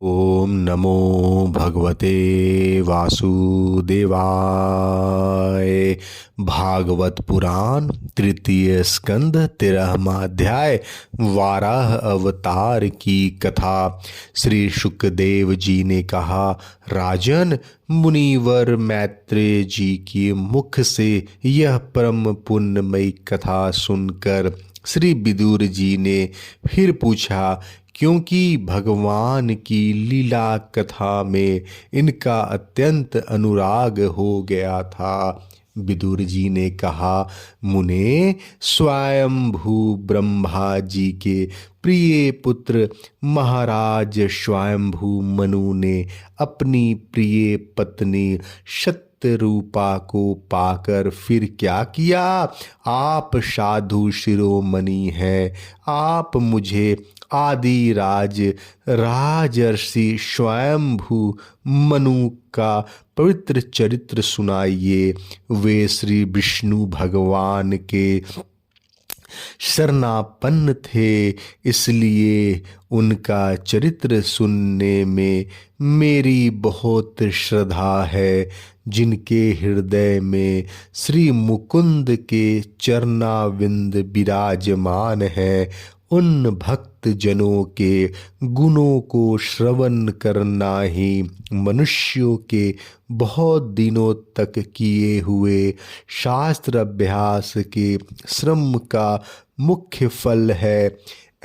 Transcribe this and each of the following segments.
ओम नमो भगवते वासुदेवाय। भागवत पुराण तृतीय स्कंद 13वां अध्याय वाराह अवतार की कथा। श्री शुकदेव जी ने कहा, राजन, मुनिवर मैत्रेय जी के मुख से यह परम पुण्यमयी कथा सुनकर श्री विदुर जी ने फिर पूछा, क्योंकि भगवान की लीला कथा में इनका अत्यंत अनुराग हो गया था। विदुर जी ने कहा, मुने, स्वयंभू ब्रह्मा जी के प्रिय पुत्र महाराज स्वयंभू मनु ने अपनी प्रिय पत्नी रूपा को पाकर फिर क्या किया? आप साधु शिरोमणि हैं, आप मुझे आदि राजर्षि स्वयंभू मनु का पवित्र चरित्र सुनाइए। वे श्री विष्णु भगवान के शरणापन्न थे, इसलिए उनका चरित्र सुनने में मेरी बहुत श्रद्धा है। जिनके हृदय में श्री मुकुंद के चरणाविंद विराजमान है, उन भक्त जनों के गुणों को श्रवण करना ही मनुष्यों के बहुत दिनों तक किए हुए शास्त्र अभ्यास के श्रम का मुख्य फल है,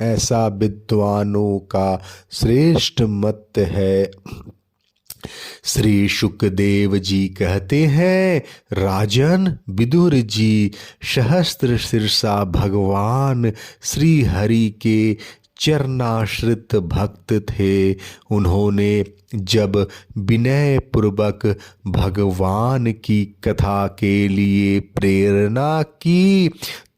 ऐसा विद्वानों का श्रेष्ठ मत है। श्री शुकदेव जी कहते हैं, राजन, विदुर जी सहस्त्र शीर्षा भगवान श्री हरि के चरणाश्रित भक्त थे। उन्होंने जब विनय पूर्वक भगवान की कथा के लिए प्रेरणा की,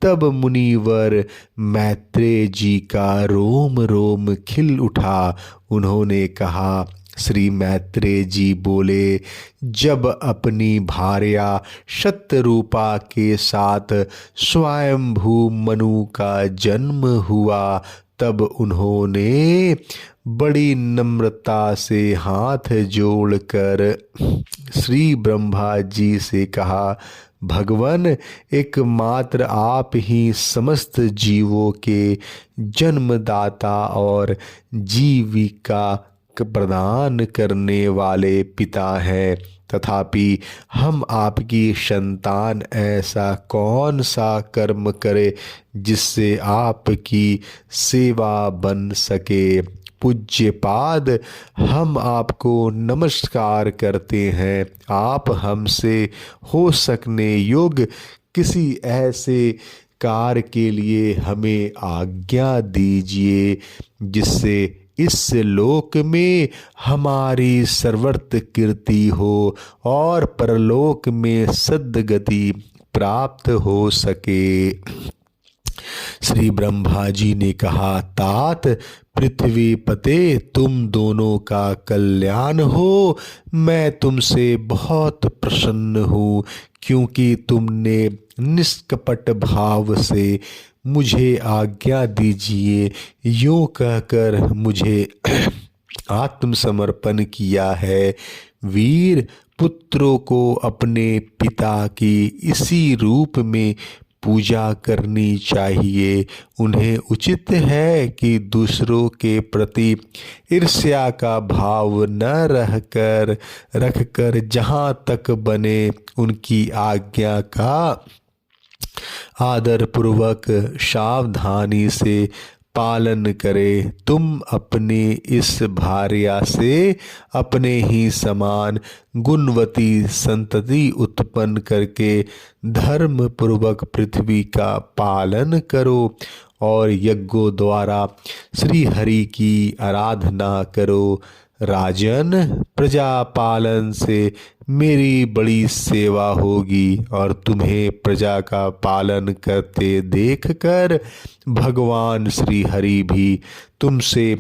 तब मुनिवर मैत्रेय जी का रोम रोम खिल उठा। उन्होंने कहा, श्री मैत्रेय जी बोले, जब अपनी भार्या शतरूपा के साथ स्वयंभू मनु का जन्म हुआ, तब उन्होंने बड़ी नम्रता से हाथ जोड़कर श्री ब्रह्मा जी से कहा, भगवान, एकमात्र आप ही समस्त जीवों के जन्मदाता और जीविका प्रदान करने वाले पिता हैं, तथापि हम आपकी संतान ऐसा कौन सा कर्म करे जिससे आपकी सेवा बन सके। पूज्यपाद, हम आपको नमस्कार करते हैं। आप हमसे हो सकने योग्य किसी ऐसे कार्य के लिए हमें आज्ञा दीजिए जिससे इस लोक में हमारी सर्वत्र कीर्ति हो और परलोक में सद्गति प्राप्त हो सके। श्री ब्रह्मा जी ने कहा, तात, पृथ्वी पते, तुम दोनों का कल्याण हो। मैं तुमसे बहुत प्रसन्न हूँ, क्योंकि तुमने निष्कपट भाव से मुझे आज्ञा दीजिए यूं कहकर मुझे आत्मसमर्पण किया है। वीर पुत्रों को अपने पिता की इसी रूप में पूजा करनी चाहिए। उन्हें उचित है कि दूसरों के प्रति ईर्ष्या का भाव न रखकर जहाँ तक बने उनकी आज्ञा का आदर पूर्वक सावधानी से पालन करे। तुम अपनी इस भार्या से अपने ही समान गुणवती संतति उत्पन्न करके धर्म पूर्वक पृथ्वी का पालन करो और यज्ञों द्वारा श्री हरि की आराधना करो। राजन, प्रजा पालन से मेरी बड़ी सेवा होगी और तुम्हें प्रजा का पालन करते देखकर भगवान श्री हरि भी तुमसे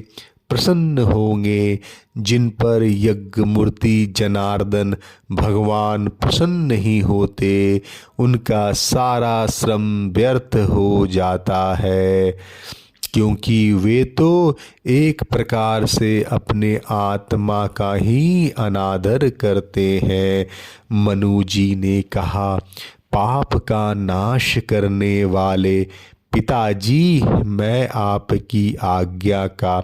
प्रसन्न होंगे। जिन पर यज्ञ मूर्ति जनार्दन भगवान प्रसन्न नहीं होते, उनका सारा श्रम व्यर्थ हो जाता है। क्योंकि वे तो एक प्रकार से अपने आत्मा का ही अनादर करते हैं। मनु जी ने कहा, पाप का नाश करने वाले पिताजी, मैं आपकी आज्ञा का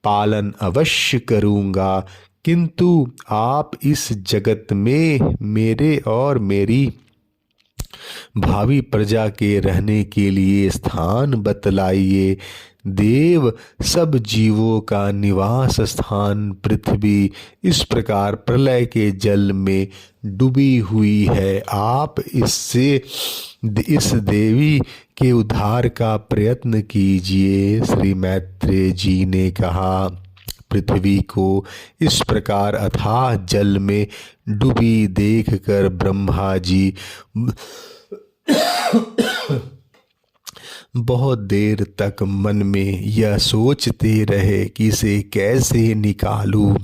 पालन अवश्य करूँगा, किंतु आप इस जगत में मेरे और मेरी भावी प्रजा के रहने के लिए स्थान बतलाइए। देव, सब जीवों का निवास स्थान पृथ्वी इस प्रकार प्रलय के जल में डूबी हुई है। आप इस देवी के उद्धार का प्रयत्न कीजिए। श्री मैत्रेय जी ने कहा, पृथ्वी को इस प्रकार अथाह जल में डूबी देखकर ब्रह्मा जी बहुत देर तक मन में यह सोचते रहे कि इसे कैसे निकालूं।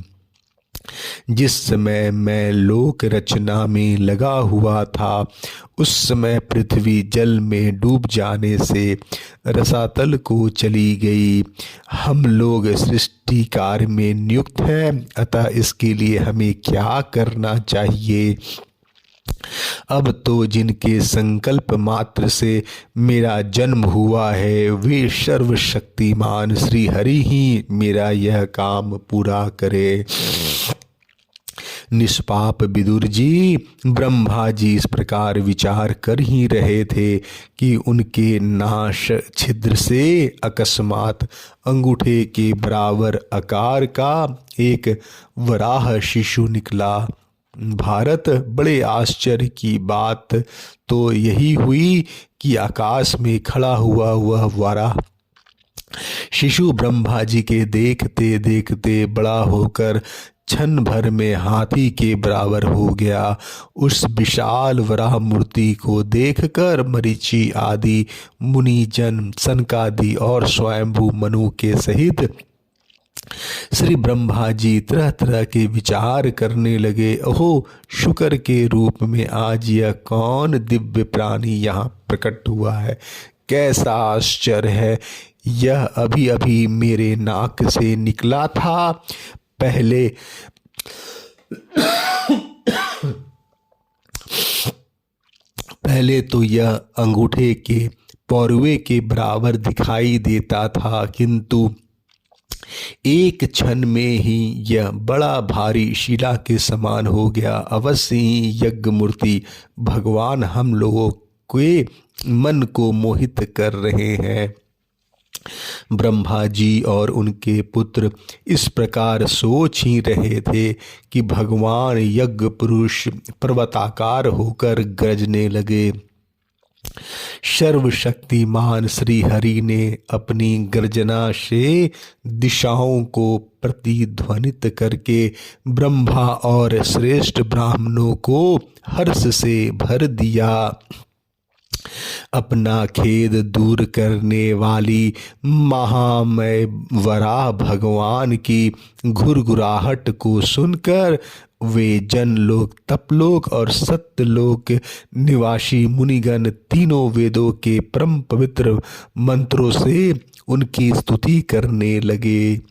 जिस समय मैं लोक रचना में लगा हुआ था, उस समय पृथ्वी जल में डूब जाने से रसातल को चली गई। हम लोग सृष्टि कार्य में नियुक्त हैं, अतः इसके लिए हमें क्या करना चाहिए? अब तो जिनके संकल्प मात्र से मेरा जन्म हुआ है, वे सर्वशक्तिमान श्री हरि ही मेरा यह काम पूरा करे। निष्पाप विदुर जी, ब्रह्मा जी इस प्रकार विचार कर ही रहे थे कि उनके नाश छिद्र से अकस्मात अंगूठे के बराबर आकार का एक वराह शिशु निकला। भारत, बड़े आश्चर्य की बात तो यही हुई कि आकाश में खड़ा हुआ वह वराह शिशु ब्रह्मा जी के देखते देखते बड़ा होकर क्षण भर में हाथी के बराबर हो गया। उस विशाल वराह मूर्ति को देखकर मरीचि आदि मुनिजन, सनकादि और स्वयंभू मनु के सहित श्री ब्रह्मा जी तरह तरह के विचार करने लगे। ओहो, शुक्र के रूप में आज यह कौन दिव्य प्राणी यहाँ प्रकट हुआ है? कैसा आश्चर्य है! यह अभी अभी मेरे नाक से निकला था। पहले तो यह अंगूठे के पौरवे के बराबर दिखाई देता था, किंतु एक क्षण में ही यह बड़ा भारी शिला के समान हो गया। अवश्य ही यज्ञ मूर्ति भगवान हम लोगों के मन को मोहित कर रहे हैं। ब्रह्मा जी और उनके पुत्र इस प्रकार सोच ही रहे थे कि भगवान यज्ञ पुरुष पर्वताकार होकर गरजने लगे। सर्वशक्तिमान श्री हरि ने अपनी गर्जना से दिशाओं को प्रतिध्वनित करके ब्रह्मा और श्रेष्ठ ब्राह्मणों को हर्ष से भर दिया। अपना खेद दूर करने वाली महामय वराह भगवान की घुरघुराहट को सुनकर वे जनलोक, तपलोक और सत्यलोक निवासी मुनिगण तीनों वेदों के परम पवित्र मंत्रों से उनकी स्तुति करने लगे।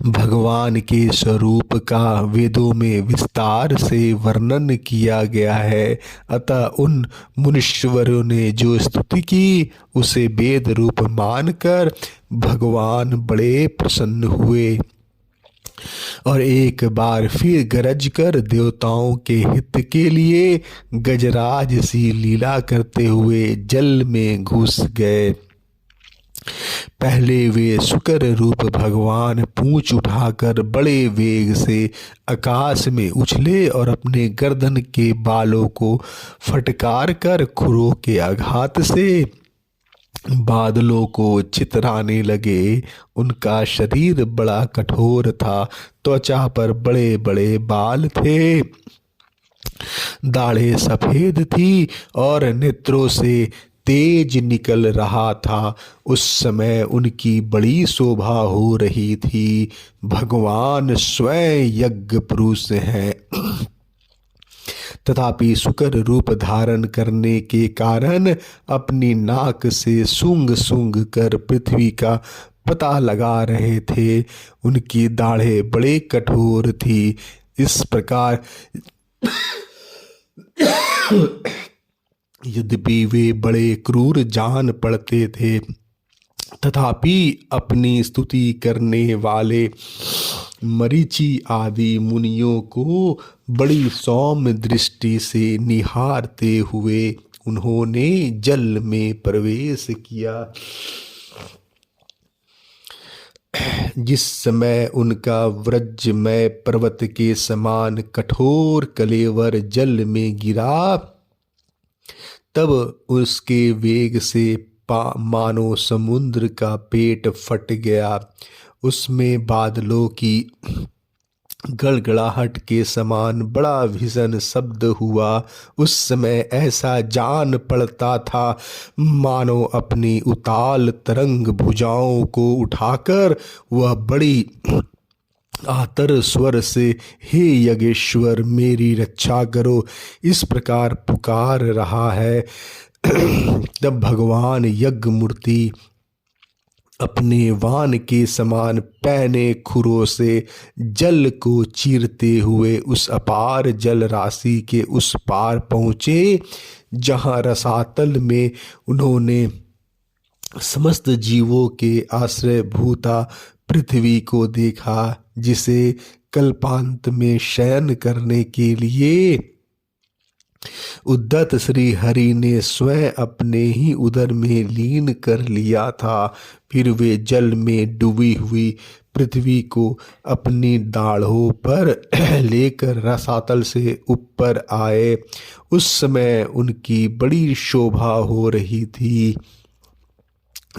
भगवान के स्वरूप का वेदों में विस्तार से वर्णन किया गया है, अतः उन मुनीश्वरों ने जो स्तुति की उसे वेद रूप मानकर भगवान बड़े प्रसन्न हुए और एक बार फिर गरज कर देवताओं के हित के लिए गजराज सी लीला करते हुए जल में घुस गए। पहले वे शुक्र रूप भगवान पूंछ उठाकर बड़े वेग से आकाश में उछले और अपने गर्दन के बालों को फटकार कर खुरों के आघात से बादलों को चितराने लगे। उनका शरीर बड़ा कठोर था, त्वचा पर बड़े बड़े बाल थे, दाढ़ें सफेद थी और नेत्रों से तेज निकल रहा था। उस समय उनकी बड़ी शोभा हो रही थी। भगवान स्वयं यज्ञ पुरुष हैं तथापि शुकर रूप धारण करने के कारण अपनी नाक से सूंघ सूंघ कर पृथ्वी का पता लगा रहे थे। उनकी दाढ़ें बड़े कठोर थी। इस प्रकार यद्यपि वे बड़े क्रूर जान पड़ते थे, तथापि अपनी स्तुति करने वाले मरीचि आदि मुनियों को बड़ी सौम्य दृष्टि से निहारते हुए उन्होंने जल में प्रवेश किया। जिस समय उनका वज्रमय पर्वत के समान कठोर कलेवर जल में गिरा, तब उसके वेग से मानो समुद्र का पेट फट गया। उसमें बादलों की गड़गड़ाहट के समान बड़ा भीषण शब्द हुआ। उस समय ऐसा जान पड़ता था मानो अपनी उताल तरंग भुजाओं को उठाकर वह बड़ी आतर स्वर से हे यज्ञेश्वर मेरी रक्षा करो, इस प्रकार पुकार रहा है। तब भगवान यज्ञ मूर्ति अपने वान के समान पैने खुरों से जल को चीरते हुए उस अपार जल राशि के उस पार पहुँचे जहाँ रसातल में उन्होंने समस्त जीवों के आश्रय भूता पृथ्वी को देखा, जिसे कल्पांत में शयन करने के लिए उद्दत श्री हरि ने स्वयं अपने ही उदर में लीन कर लिया था। फिर वे जल में डूबी हुई पृथ्वी को अपनी दाढ़ों पर लेकर रसातल से ऊपर आए। उस समय उनकी बड़ी शोभा हो रही थी।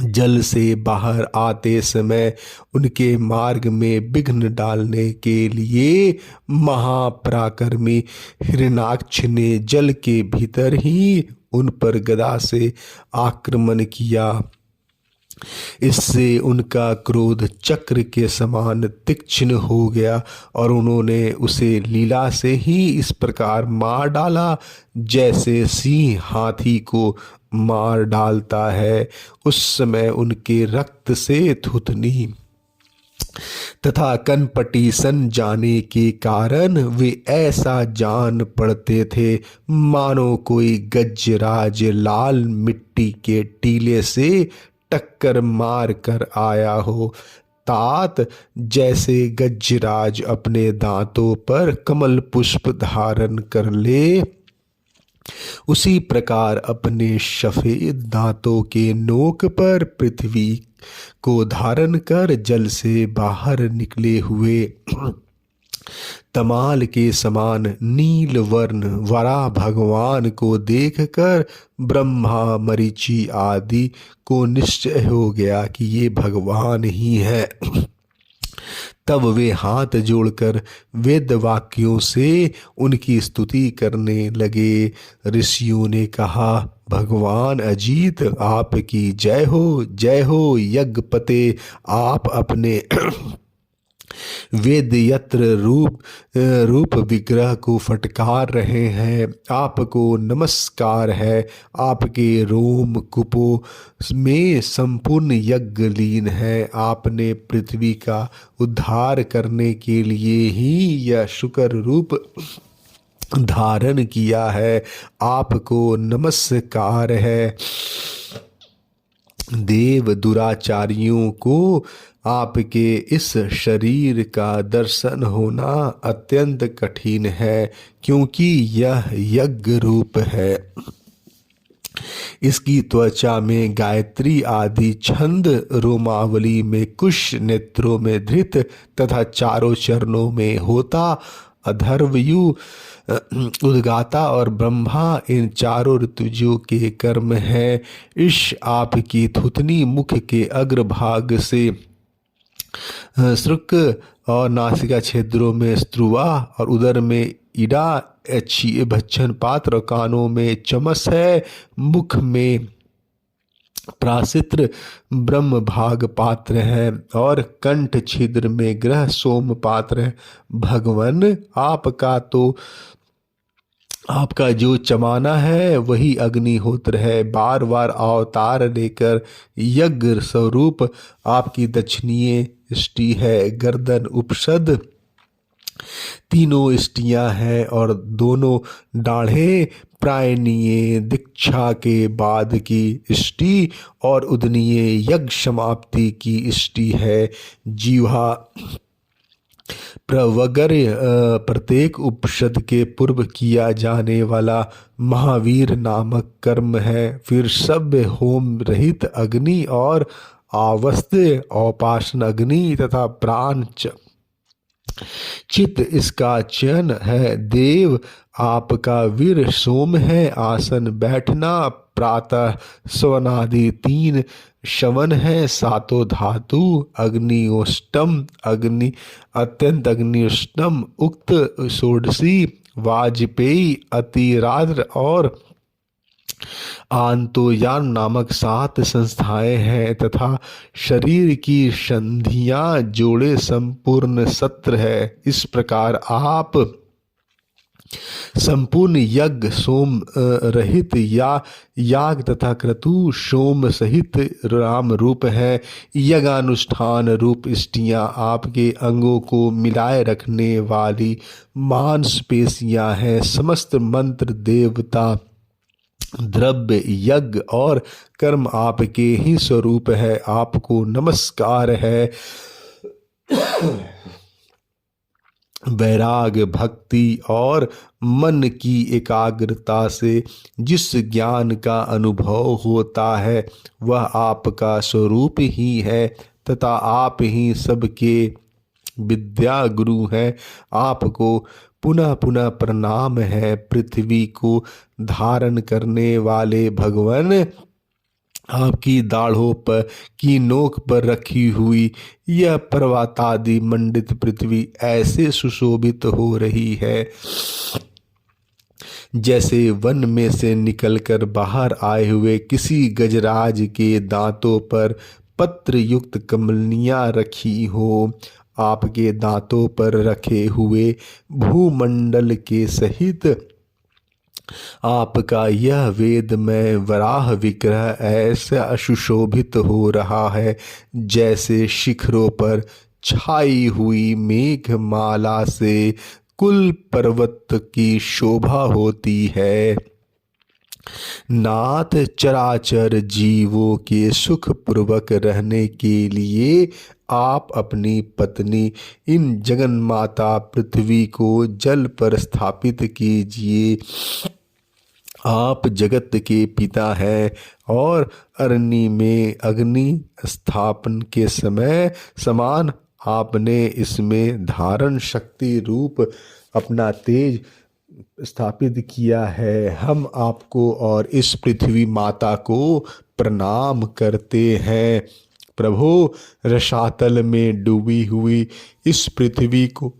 जल से बाहर आते समय उनके मार्ग में विघ्न डालने के लिए महापराक्रमी हिरण्याक्ष ने जल के भीतर ही उन पर गदा से आक्रमण किया। इससे उनका क्रोध चक्र के समान तीक्ष्ण हो गया और उन्होंने उसे लीला से ही इस प्रकार मार डाला जैसे सिंह हाथी को मार डालता है। उस समय उनके रक्त से थुथनी तथा कनपटी सन जाने के कारण वे ऐसा जान पड़ते थे मानो कोई गजराज लाल मिट्टी के टीले से टक्कर मार कर आया हो। तात जैसे गजराज अपने दांतों पर कमल पुष्प धारण कर ले, उसी प्रकार अपने सफेद दांतों के नोक पर पृथ्वी को धारण कर जल से बाहर निकले हुए तमाल के समान नील वर्ण वरा भगवान को देखकर ब्रह्मा मरीचि आदि को निश्चय हो गया कि ये भगवान ही है। तब वे हाथ जोड़कर वेद वाक्यों से उनकी स्तुति करने लगे। ऋषियों ने कहा, भगवान अजीत आपकी जय हो यज्ञपते, आप अपने वेद यत्र रूप विग्रह को फटकार रहे हैं। आपको नमस्कार है। आपके रोम कुपों में संपूर्ण यज्ञ लीन है। आपने पृथ्वी का उद्धार करने के लिए ही यह शुकर रूप धारण किया है। आपको नमस्कार है। देव दुराचारियों को आपके इस शरीर का दर्शन होना अत्यंत कठिन है, क्योंकि यह यज्ञ रूप है। इसकी त्वचा में गायत्री आदि छंद, रोमावली में कुश, नेत्रों में धृत तथा चारों चरणों में होता, अधर्वयु, उद्गाता और ब्रह्मा, इन चारों ऋतुजों के कर्म है। इस आपकी थुथनी मुख के अग्रभाग से श्रुक और नासिका क्षेत्रों में स्त्रुवा और उदर में इडा अच्छी भक्षण पात्र और कानों में चमस है। मुख में प्राशित्र ब्रह्म भाग पात्र है और कंठ छिद्र में ग्रह सोम पात्र है। भगवन आपका तो आपका जो जमाना है वही अग्निहोत्र है। बार बार अवतार लेकर यज्ञ स्वरूप आपकी दक्षिणीय इष्टि है। गर्दन उपसद तीनों इष्टियां हैं और दोनों दाढ़े प्रायणीय दीक्षा के बाद की इष्टि और उदनीय यज्ञ समाप्ति की इष्टि है। जीवा प्रवगर्य प्रत्येक उपनिषद के पूर्व किया जाने वाला महावीर नामक कर्म है। फिर सब होम रहित अग्नि और आवस्थ्य औपासन अग्नि तथा प्राण चित इसका चयन है। देव आपका वीर सोम है। आसन बैठना प्रातः स्वनादि 3 शवन है। सातों धातु अग्नियोष्टम अग्नि अत्यंत अग्नियोष्टम उक्त षोडशी वाजपेयी अतिराद्र और आंतोयान नामक 7 संस्थाएं हैं तथा शरीर की संधियां जोड़े संपूर्ण सत्र है। इस प्रकार आप संपूर्ण यज्ञ सोम रहित या याग तथा क्रतु सोम सहित राम रूप है। यज्ञानुष्ठान रूप इष्टियां आपके अंगों को मिलाए रखने वाली मांसपेशियां हैं। समस्त मंत्र देवता द्रव्य यज्ञ और कर्म आपके ही स्वरूप है। आपको नमस्कार है। वैराग भक्ति और मन की एकाग्रता से जिस ज्ञान का अनुभव होता है वह आपका स्वरूप ही है तथा आप ही सबके विद्या गुरु हैं। आपको पुनः पुनः प्रणाम है। पृथ्वी को धारण करने वाले भगवान आपकी दाढ़ों पर की नोक पर रखी हुई यह पर्वतादि मंडित पृथ्वी ऐसे सुशोभित हो रही है जैसे वन में से निकलकर बाहर आए हुए किसी गजराज के दांतों पर पत्र युक्त कमलियां रखी हो। आपके दांतों पर रखे हुए भूमंडल के सहित आपका यह वेदमय वराह विग्रह ऐसा सुशोभित हो रहा है जैसे शिखरों पर छाई हुई मेघमाला से कुल पर्वत की शोभा होती है। नाथ चराचर जीवों के सुख पूर्वक रहने के लिए आप अपनी पत्नी इन जगन्माता पृथ्वी को जल पर स्थापित कीजिए। आप जगत के पिता हैं और अरण्य में अग्नि स्थापन के समय समान आपने इसमें धारण शक्ति रूप अपना तेज स्थापित किया है। हम आपको और इस पृथ्वी माता को प्रणाम करते हैं। प्रभु, रसातल में डूबी हुई इस पृथ्वी को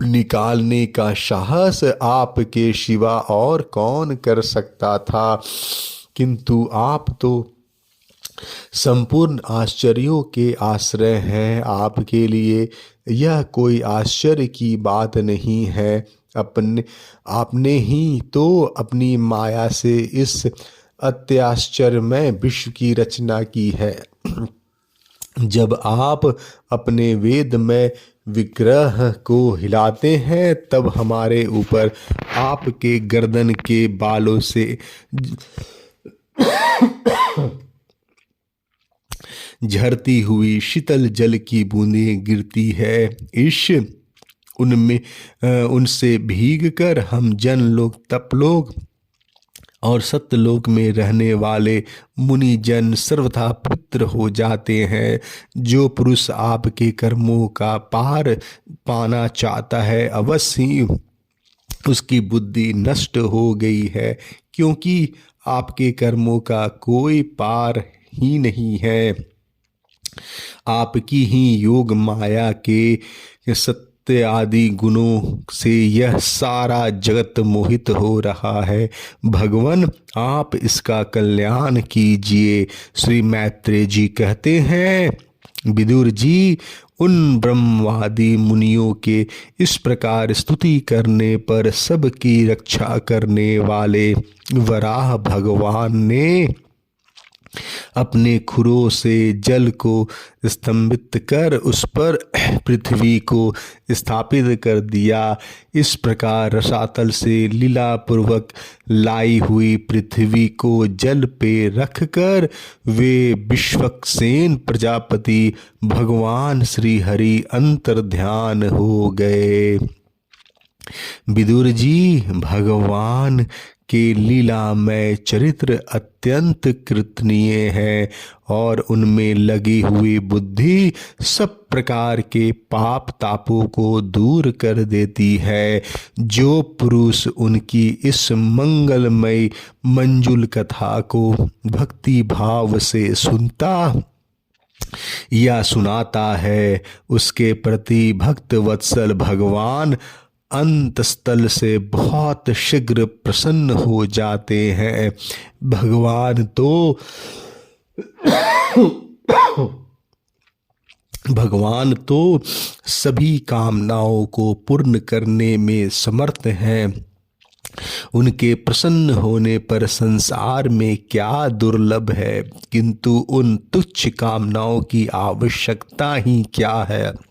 निकालने का साहस आपके सिवा और कौन कर सकता था, किंतु आप तो संपूर्ण आश्चर्यों के आश्रय हैं। आपके लिए यह कोई आश्चर्य की बात नहीं है। आपने ही तो अपनी माया से इस अत्याश्चर्यमय विश्व की रचना की है। जब आप अपने वेदमय विग्रह को हिलाते हैं तब हमारे ऊपर आपके गर्दन के बालों से झरती हुई शीतल जल की बूंदें गिरती है। उनसे भीगकर हम जन लोग, तपलोक और सत्यलोक में रहने वाले मुनि जन सर्वथा पुत्र हो जाते हैं। जो पुरुष आपके कर्मों का पार पाना चाहता है अवश्य ही उसकी बुद्धि नष्ट हो गई है, क्योंकि आपके कर्मों का कोई पार ही नहीं है। आपकी ही योग माया के सत्य आदि गुणों से यह सारा जगत मोहित हो रहा है। भगवान, आप इसका कल्याण कीजिए। श्री मैत्रेय जी कहते हैं, विदुर जी, उन ब्रह्मवादी मुनियों के इस प्रकार स्तुति करने पर सबकी रक्षा करने वाले वराह भगवान ने अपने खुरों से जल को स्तंभित कर उस पर पृथ्वी को स्थापित कर दिया। इस प्रकार रसातल से लीला पूर्वक लाई हुई पृथ्वी को जल पे रखकर वे विश्वक्सेन प्रजापति भगवान श्री हरि अंतर्ध्यान हो गए। विदुर जी, भगवान के लीलामय चरित्र अत्यंत कृतनीय है और उनमें लगी हुई बुद्धि सब प्रकार के पाप तापों को दूर कर देती है। जो पुरुष उनकी इस मंगलमय मंजुल कथा को भक्ति भाव से सुनता या सुनाता है, उसके प्रति भक्त वत्सल भगवान अंतस्थल से बहुत शीघ्र प्रसन्न हो जाते हैं। भगवान तो सभी कामनाओं को पूर्ण करने में समर्थ हैं। उनके प्रसन्न होने पर संसार में क्या दुर्लभ है, किंतु उन तुच्छ कामनाओं की आवश्यकता ही क्या है।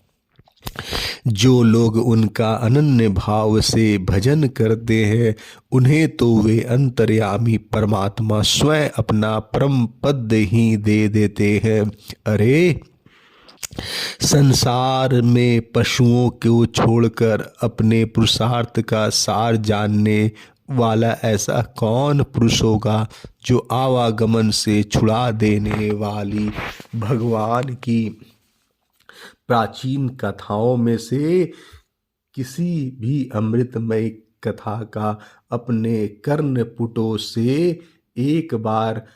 जो लोग उनका अनन्य भाव से भजन करते हैं, उन्हें तो वे अंतर्यामी परमात्मा स्वयं अपना परम पद ही दे देते हैं। अरे, संसार में पशुओं को छोड़कर अपने पुरुषार्थ का सार जानने वाला ऐसा कौन पुरुष होगा जो आवागमन से छुड़ा देने वाली भगवान की प्राचीन कथाओं में से किसी भी अमृतमय कथा का अपने कर्णपुटों से एक बार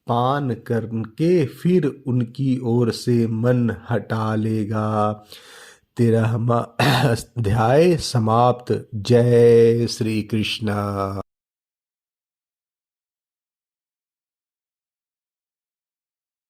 पान करके फिर उनकी ओर से मन हटा लेगा। 13वां अध्याय समाप्त। जय श्री कृष्ण।